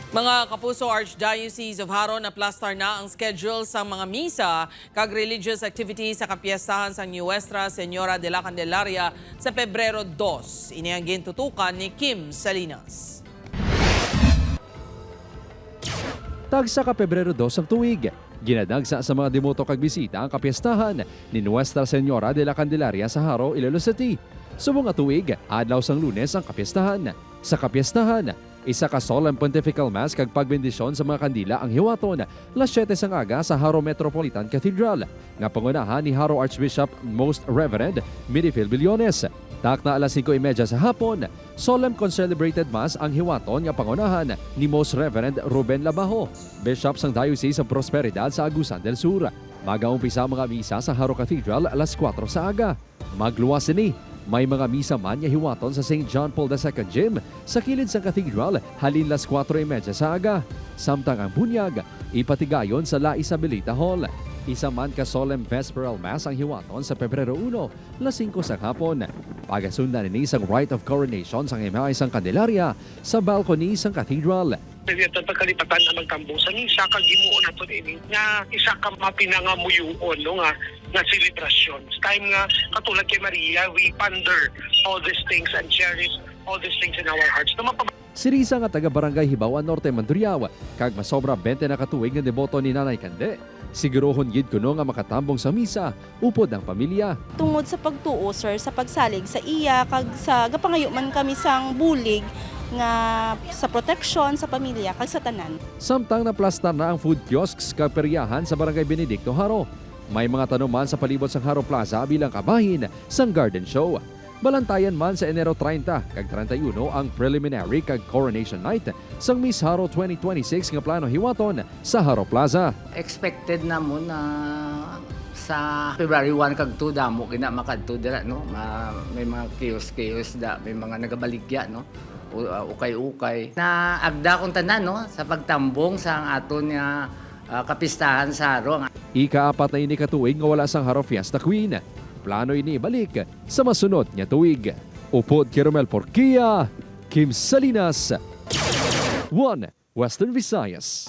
Mga kapuso, Archdiocese of Haro na plastar na ang schedule sa mga misa kag religious activities sa kapiyastahan sa Nuestra Señora de la Candelaria sa Pebrero 2. Ini ang gintutukan ni Kim Salinas. Tagsa ka Pebrero 2 ang tuig. Ginadagsa sa mga demoto kag bisita ang kapiyastahan ni Nuestra Señora de la Candelaria sa Haro, Iloilo City. Subong nga tuig, adlaw sang Lunes ang kapiyastahan. Sa kapiyastahan, isa ka solemn pontifical mass kag pagbendisyon sa mga kandila ang hiwaton las 7 sang aga sa Haro Metropolitan Cathedral nga pangunahan ni Haro Archbishop Most Reverend Midifil Billones. Tak na alas 5:30 sa hapon, solemn concelebrated mass ang hiwaton nga pangunahan ni Most Reverend Ruben Labajo, Bishop sang Diocese of Prosperidad sa Agusan del Sur. Mag-aumpisa mga misa sa Haro Cathedral alas 4 sa aga. Magluwas ni may mga misa man nga hiwaton sa St. John Paul II Gym sa kilid sang Cathedral halin las 4:30 sa aga. Samtang ang bunyag, ipatigayon sa La Isabelita Hall. Isa man ka solemn vesperal mass ang hiwaton sa Pebrero 1, las 5 sa hapon. Pagasundan ni sang rite of coronation sang imahe sang Candelaria sa balcony sang Cathedral. Ito pagkalipatan na magtambong sa misa kag himuon nato ini nga isa ka mapinangamuyon no nga celebration. Time nga katulad kay Maria, we ponder all these things and cherish all these things in our hearts. Si Risa nga taga Barangay Hibawan Norte, Mandurriao, kag masobra 20 na katuig nga deboto ni Nanay Kande. Sigurohon gid kuno nga makatambong sa misa upod ang pamilya. Tungod sa pagtuo, sir, sa pagsalig sa iya kag sa gapangayo man kami sang bulig nga sa protection sa pamilya kag sa tanan. Samtang naplastar na ang food kiosks kag peryahan sa Barangay Benedicto Haro. May mga tanuman sa palibot sang Haro Plaza bilang kabahin sang garden show. Balantayan man sa Enero 30 kag 31 ang preliminary kag coronation night sang Miss Haro 2026 nga plano hiwaton sa Haro Plaza. Expected na mo na sa February 1 kag 2 damo kina makadto dira no. May mga kiosk da, may mga nagabaligya no. Ukay-ukay na agda kong tanan no sa pagtambong sa aton nga kapistahan sa Haro. Ika-4 na ini katuig nga wala sang Haro Fiesta Queen. Plano ini balik sa masunod nga tuig. Upod kay Romel Porquia, Kim Salinas, 1 Western Visayas.